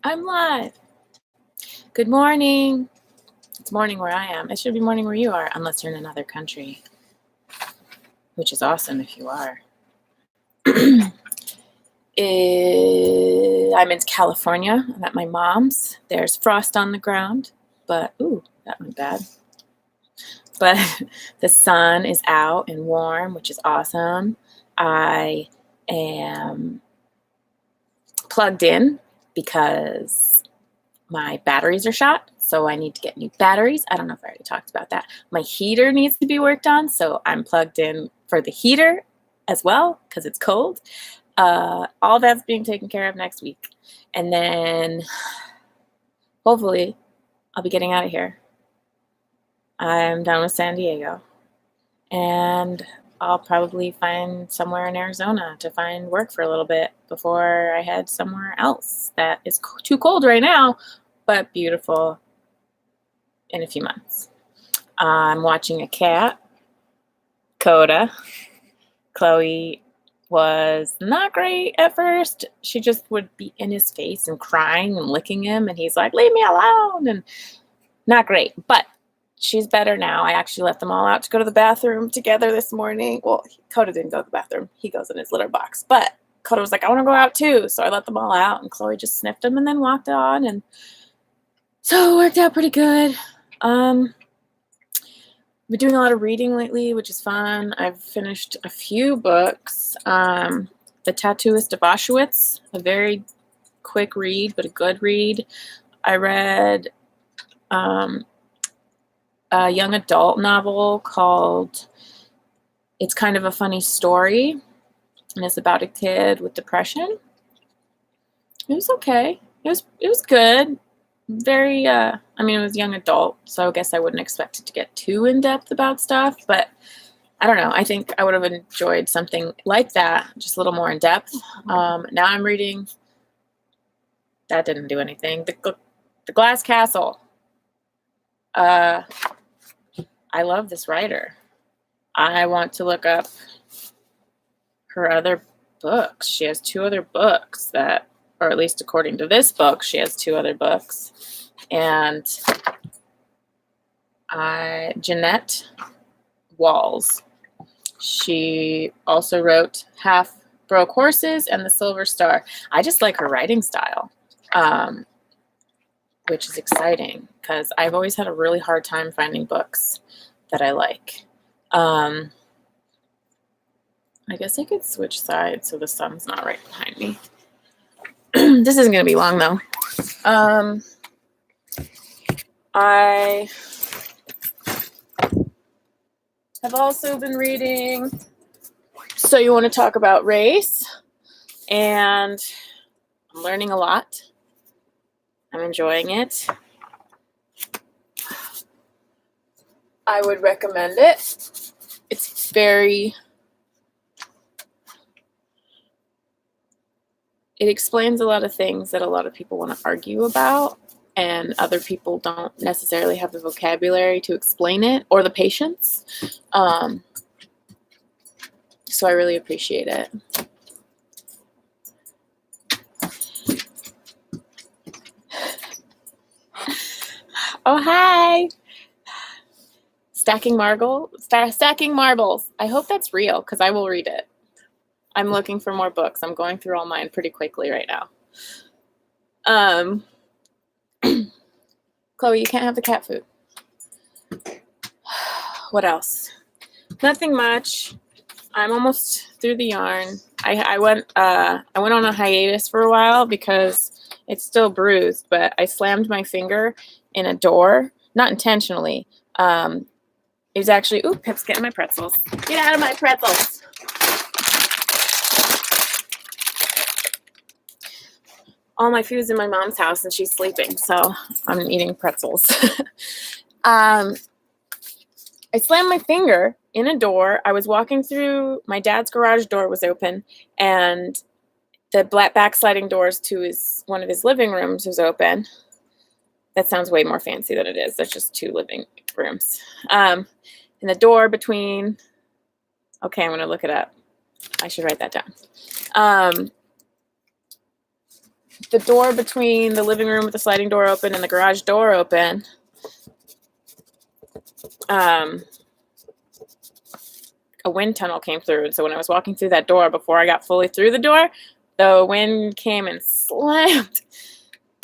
I'm live. Good morning. It's morning where I am. It should be morning where you are, unless you're in another country, which is awesome if you are. I'm in California. I'm at my mom's. There's frost on the ground, but ooh, that went bad. But the sun is out and warm, which is awesome. I am plugged in because my batteries are shot, so I need to get new batteries. I don't know if I already talked about that. My heater needs to be worked on, so I'm plugged in for the heater as well because it's cold. All that's being taken care of next week. And then hopefully I'll be getting out of here. I'm done with San Diego. And I'll probably find somewhere in Arizona to find work for a little bit before I head somewhere else that is too cold right now, but beautiful in a few months. I'm watching a cat, Coda. Chloe was not great at first. She just would be in his face and crying and licking him, and he's like, leave me alone, and not great, but she's better now. I actually let them all out to go to the bathroom together this morning. Well, Coda didn't go to the bathroom. He goes in his litter box, but Coda was like, I want to go out too, so I let them all out, and Chloe just sniffed him and then walked on, and so it worked out pretty good. I've been doing a lot of reading lately, which is fun. I've finished a few books. The Tattooist of Auschwitz, a very quick read, but a good read. I read a young adult novel called It's Kind of a Funny Story, and it's about a kid with depression. It was okay. It was good. Very, it was young adult, so I guess I wouldn't expect it to get too in-depth about stuff, but I don't know. I think I would have enjoyed something like that, just a little more in-depth. Now I'm reading, that didn't do anything, The Glass Castle. I love this writer. I want to look up her other books. She has 2 other books that, or at least according to this book, she has 2 other books. And Jeanette Walls. She also wrote Half Broke Horses and The Silver Star. I just like her writing style, which is exciting because I've always had a really hard time finding books that I like. I guess I could switch sides so the sun's not right behind me. This isn't going to be long, though. I have also been reading So You Want to Talk About Race, and I'm learning a lot. I'm enjoying it. I would recommend it. It's it explains a lot of things that a lot of people want to argue about, and other people don't necessarily have the vocabulary to explain it or the patience. So I really appreciate it. Oh, hi. Stacking marbles. I hope that's real because I will read it. I'm looking for more books. I'm going through all mine pretty quickly right now. Chloe, you can't have the cat food. What else? Nothing much. I'm almost through the yarn. I went on a hiatus for a while because it's still bruised, but I slammed my finger in a door, not intentionally. It was actually, ooh, Pip's getting my pretzels. Get out of my pretzels. All my food's in my mom's house and she's sleeping, so I'm eating pretzels. I slammed my finger in a door. I was walking through, my dad's garage door was open, and the backsliding doors to one of his living rooms was open. That sounds way more fancy than it is. That's just 2 living rooms. And the door between, okay, I'm going to look it up. I should write that down. the door between the living room with the sliding door open and the garage door open, a wind tunnel came through. And so when I was walking through that door, before I got fully through the door, the wind came and slammed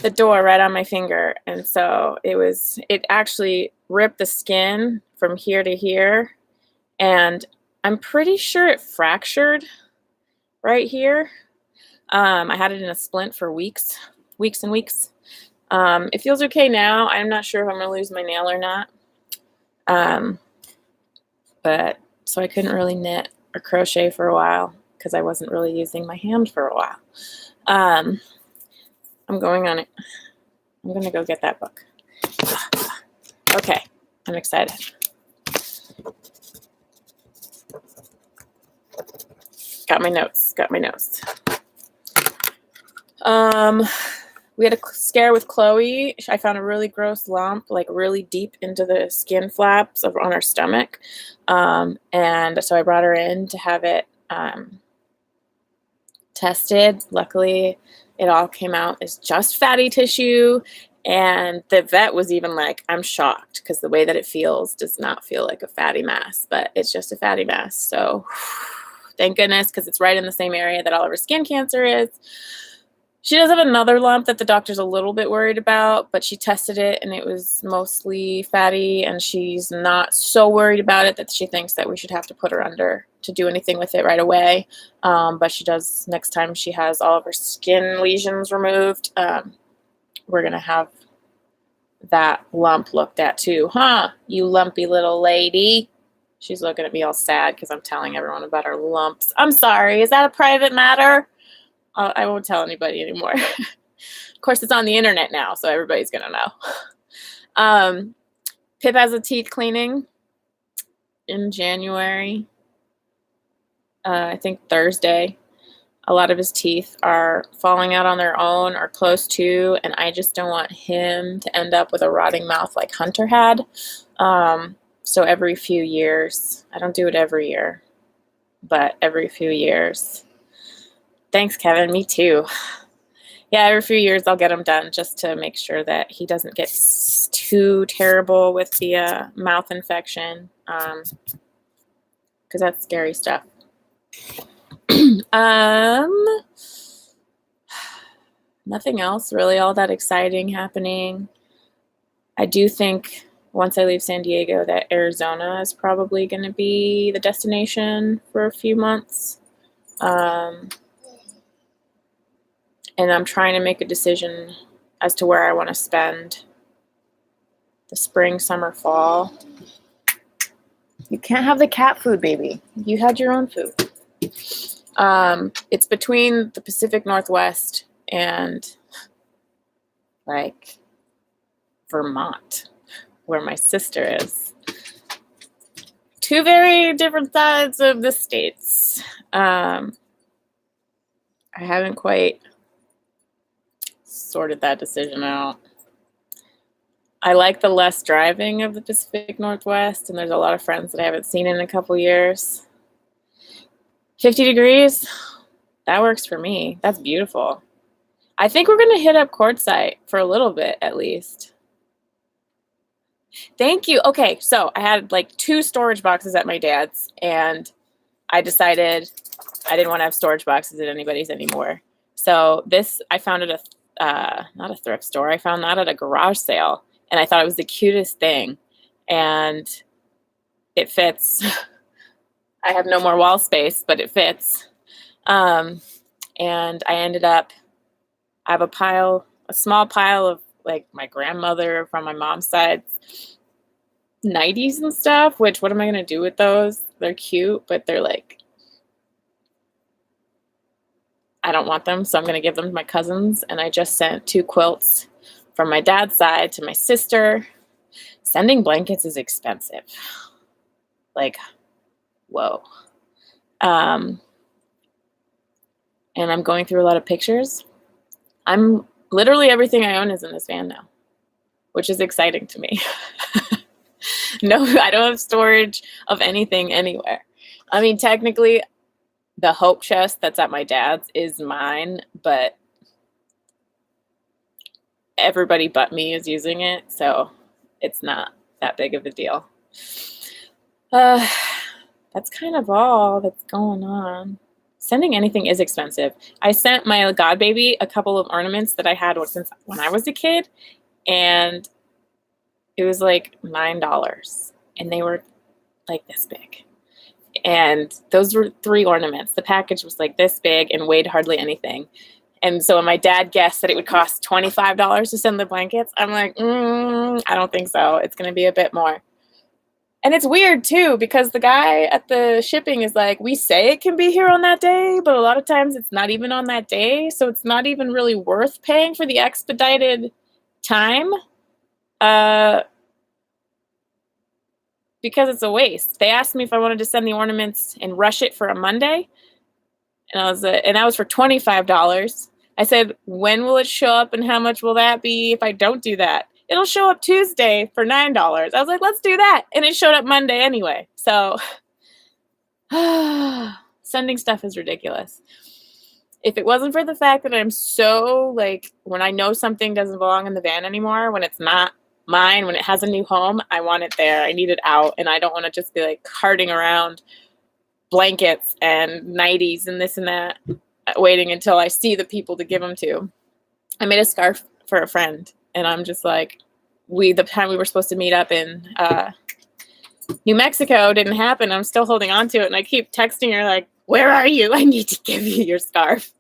the door right on my finger. And so it actually ripped the skin from here to here. And I'm pretty sure it fractured right here. I had it in a splint for weeks and weeks. It feels okay now. I'm not sure if I'm going to lose my nail or not. But so I couldn't really knit or crochet for a while because I wasn't really using my hand for a while. I'm going on it. I'm going to go get that book. Okay, I'm excited. Got my notes. We had a scare with Chloe. I found a really gross lump, like really deep into the skin flaps on her stomach. And so I brought her in to have it tested. Luckily, it all came out as just fatty tissue. And the vet was even like, I'm shocked because the way that it feels does not feel like a fatty mass, but it's just a fatty mass. So thank goodness, because it's right in the same area that all of her skin cancer is. She does have another lump that the doctor's a little bit worried about, but she tested it and it was mostly fatty, and she's not so worried about it that she thinks that we should have to put her under to do anything with it right away. But she does, next time she has all of her skin lesions removed, we're going to have that lump looked at too. Huh, you lumpy little lady. She's looking at me all sad because I'm telling everyone about her lumps. I'm sorry, is that a private matter? I won't tell anybody anymore. Of course, it's on the internet now, so everybody's going to know. Pip has a teeth cleaning in January. I think Thursday. A lot of his teeth are falling out on their own or close to, and I just don't want him to end up with a rotting mouth like Hunter had. So every few years, I don't do it every year, but every few years. Thanks, Kevin. Me too. Yeah, every few years I'll get him done just to make sure that he doesn't get too terrible with the mouth infection, because that's scary stuff. Nothing else really all that exciting happening. I do think once I leave San Diego that Arizona is probably going to be the destination for a few months. And I'm trying to make a decision as to where I want to spend the spring, summer, fall. You can't have the cat food, baby. You had your own food. It's between the Pacific Northwest and like Vermont, where my sister is. Two very different sides of the states. I haven't quite sorted that decision out. I like the less driving of the Pacific Northwest, and there's a lot of friends that I haven't seen in a couple years. 50 degrees, that works for me. That's beautiful. I think we're going to hit up Quartzsite for a little bit at least. Thank you. Okay, so I had like 2 storage boxes at my dad's, and I decided I didn't want to have storage boxes at anybody's anymore. So this, I found at not a thrift store. I found that at a garage sale, and I thought it was the cutest thing, and it fits. I have no more wall space, but it fits. And I ended up, I have a small pile of like my grandmother from my mom's side, 90s and stuff, which what am I going to do with those? They're cute, but they're like, I don't want them, so I'm going to give them to my cousins. And I just sent 2 quilts from my dad's side to my sister. Sending blankets is expensive. Like, whoa. And I'm going through a lot of pictures. Literally everything I own is in this van now, which is exciting to me. No, I don't have storage of anything anywhere. I mean, technically, the Hope chest that's at my dad's is mine, but everybody but me is using it, so it's not that big of a deal. That's kind of all that's going on. Sending anything is expensive. I sent my god baby a couple of ornaments that I had since when I was a kid, and it was like $9, and they were like this big. And those were 3 ornaments. The package was like this big and weighed hardly anything. And so when my dad guessed that it would cost $25 to send the blankets, I'm like, I don't think so. It's going to be a bit more. And it's weird too, because the guy at the shipping is like, we say it can be here on that day, but a lot of times it's not even on that day. So it's not even really worth paying for the expedited time because it's a waste. They asked me if I wanted to send the ornaments and rush it for a Monday. And that was for $25. I said, when will it show up and how much will that be if I don't do that? It'll show up Tuesday for $9. I was like, let's do that. And it showed up Monday anyway. So sending stuff is ridiculous. If it wasn't for the fact that I'm so like, when I know something doesn't belong in the van anymore, when it's not mine, when it has a new home, I want it there. I need it out. And I don't want to just be like carting around blankets and nighties and this and that, waiting until I see the people to give them to. I made a scarf for a friend. And I'm just like, the time we were supposed to meet up in New Mexico didn't happen. I'm still holding on to it. And I keep texting her like, where are you? I need to give you your scarf.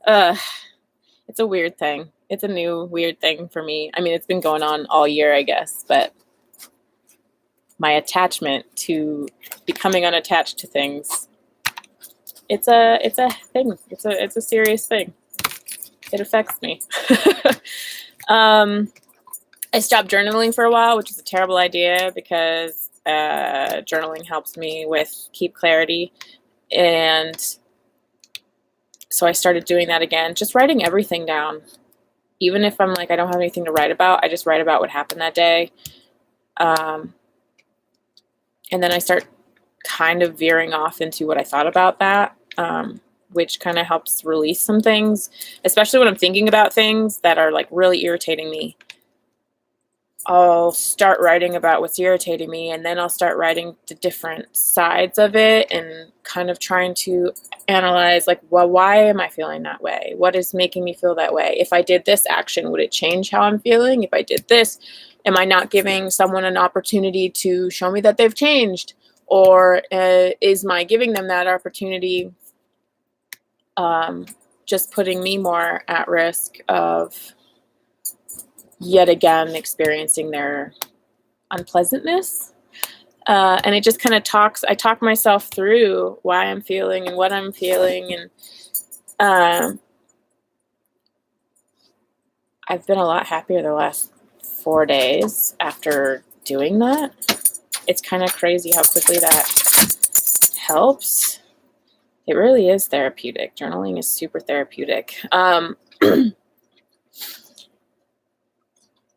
It's a weird thing. It's a new weird thing for me. I mean, it's been going on all year, I guess. But my attachment to becoming unattached to things, it's a thing. It's a serious thing. It affects me. I stopped journaling for a while, which is a terrible idea because journaling helps me keep clarity. And so I started doing that again, just writing everything down. Even if I'm like, I don't have anything to write about, I just write about what happened that day. And then I start kind of veering off into what I thought about that, which kind of helps release some things, especially when I'm thinking about things that are like really irritating me. I'll start writing about what's irritating me, and then I'll start writing the different sides of it and kind of trying to analyze like, well, why am I feeling that way? What is making me feel that way? If I did this action, would it change how I'm feeling? If I did this, am I not giving someone an opportunity to show me that they've changed? Or is my giving them that opportunity just putting me more at risk of yet again experiencing their unpleasantness? And it just kind of I talk myself through why I'm feeling and what I'm feeling. And I've been a lot happier the last 4 days after doing that. It's kind of crazy how quickly that helps. It really is therapeutic. Journaling is super therapeutic.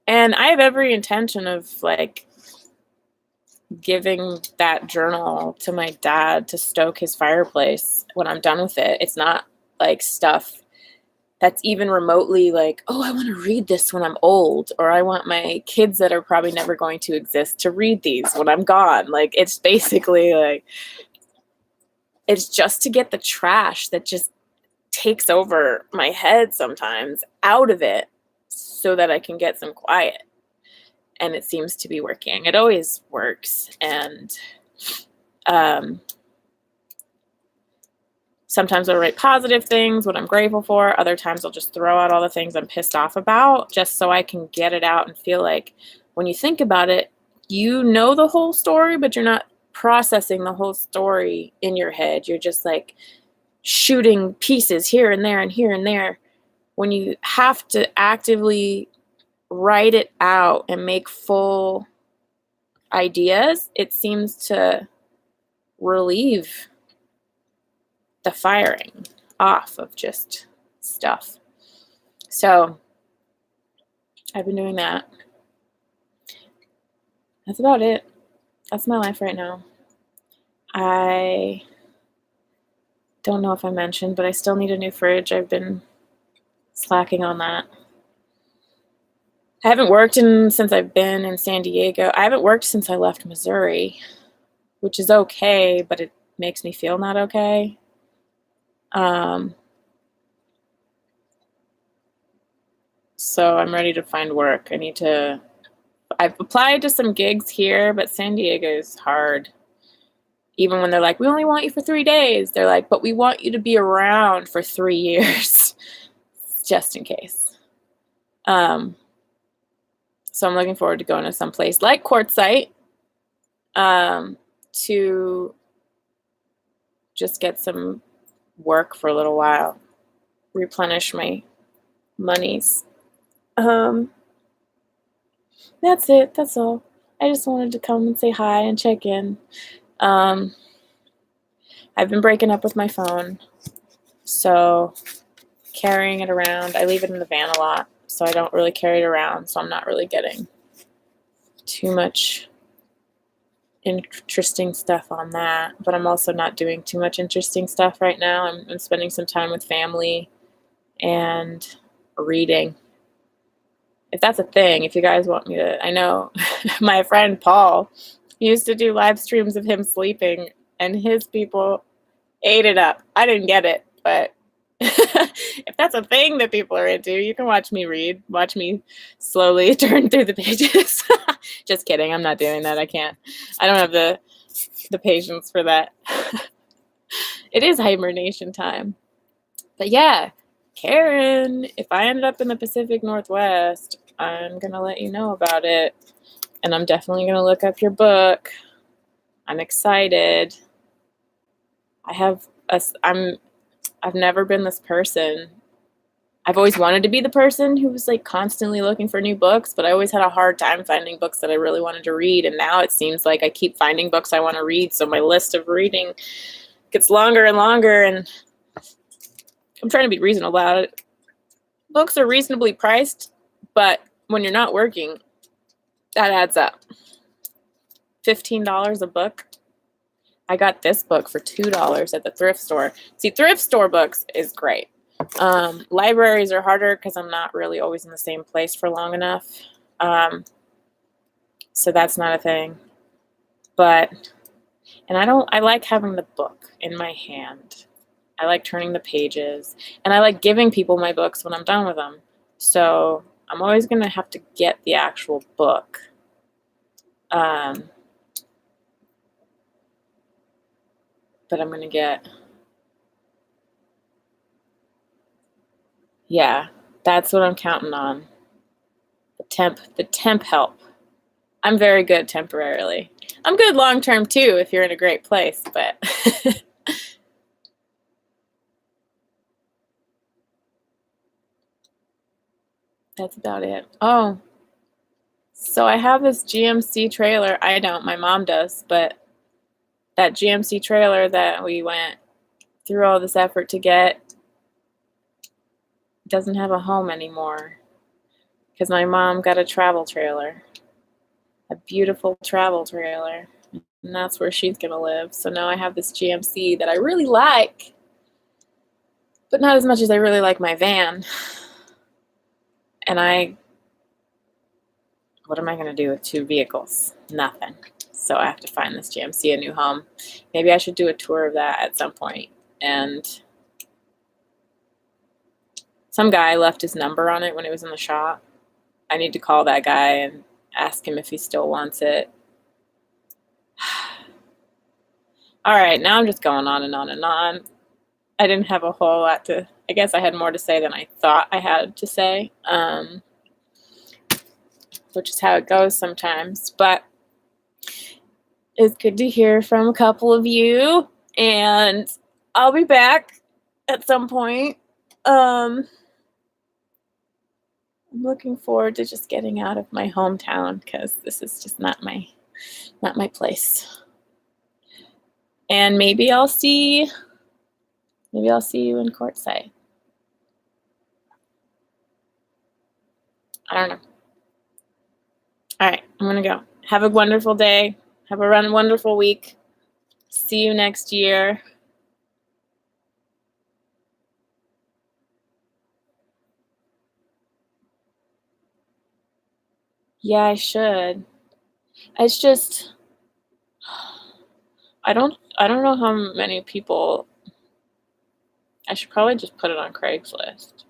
And I have every intention of like giving that journal to my dad to stoke his fireplace when I'm done with it. It's not like stuff that's even remotely like, oh, I want to read this when I'm old, or I want my kids that are probably never going to exist to read these when I'm gone. Like, it's basically like, it's just to get the trash that just takes over my head sometimes out of it so that I can get some quiet. And it seems to be working. It always works. And sometimes I'll write positive things, what I'm grateful for. Other times I'll just throw out all the things I'm pissed off about just so I can get it out and feel like when you think about it, you know the whole story, but you're not processing the whole story in your head. You're just like shooting pieces here and there and here and there. When you have to actively write it out and make full ideas, it seems to relieve the firing off of just stuff. So I've been doing that. That's about it. That's my life right now. I don't know if I mentioned, but I still need a new fridge. I've been slacking on that. I haven't worked since I've been in San Diego. I haven't worked since I left Missouri, which is okay, but it makes me feel not okay. So I'm ready to find work. I've applied to some gigs here, but San Diego is hard. Even when they're like, we only want you for 3 days, they're like, but we want you to be around for 3 years, just in case. So I'm looking forward to going to some place like Quartzsite to just get some work for a little while, replenish my monies. That's it. That's all. I just wanted to come and say hi and check in. I've been breaking up with my phone, so carrying it around, I leave it in the van a lot, so I don't really carry it around, so I'm not really getting too much interesting stuff on that, but I'm also not doing too much interesting stuff right now. I'm spending some time with family and reading. If that's a thing, if you guys want me to, I know my friend Paul used to do live streams of him sleeping, and his people ate it up. I didn't get it, but if that's a thing that people are into, you can watch me read. Watch me slowly turn through the pages. Just kidding. I'm not doing that. I can't. I don't have the patience for that. It is hibernation time. But yeah, Karen, if I ended up in the Pacific Northwest, I'm going to let you know about it. And I'm definitely going to look up your book. I'm excited. I've never been this person. I've always wanted to be the person who was like constantly looking for new books, but I always had a hard time finding books that I really wanted to read. And now it seems like I keep finding books I want to read. So my list of reading gets longer and longer, and I'm trying to be reasonable about it. Books are reasonably priced, but when you're not working, that adds up. $15 a book. I got this book for $2 at the thrift store. See, thrift store books is great. Libraries are harder because I'm not really always in the same place for long enough. So that's not a thing. I like having the book in my hand. I like turning the pages, and I like giving people my books when I'm done with them. So I'm always going to have to get the actual book. But I'm going to get, yeah, that's what I'm counting on. The temp help. I'm very good temporarily. I'm good long-term too if you're in a great place, but that's about it. Oh, so I have this GMC trailer. I don't, my mom does, but that GMC trailer that we went through all this effort to get doesn't have a home anymore because my mom got a travel trailer, a beautiful travel trailer, and that's where she's gonna live. So now I have this GMC that I really like, but not as much as I really like my van. And what am I gonna do with 2 vehicles? Nothing. So I have to find this GMC a new home. Maybe I should do a tour of that at some point. And some guy left his number on it when it was in the shop. I need to call that guy and ask him if he still wants it. All right, now I'm just going on and on and on. I didn't have a whole lot I guess I had more to say than I thought I had to say, which is how it goes sometimes. But it's good to hear from a couple of you, and I'll be back at some point. I'm looking forward to just getting out of my hometown because this is just not my place. And maybe I'll see you in Quartzsite. I don't know. All right, I'm gonna go. Have a wonderful day. Have a wonderful week. See you next year. Yeah, I should. It's just I don't know how many people. I should probably just put it on Craigslist.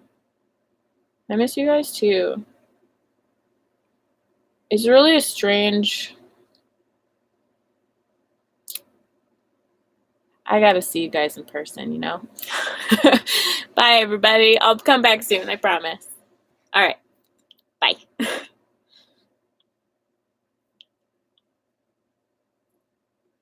I miss you guys too. It's really a strange. I gotta see you guys in person, you know? Bye, everybody. I'll come back soon, I promise. All right. Bye.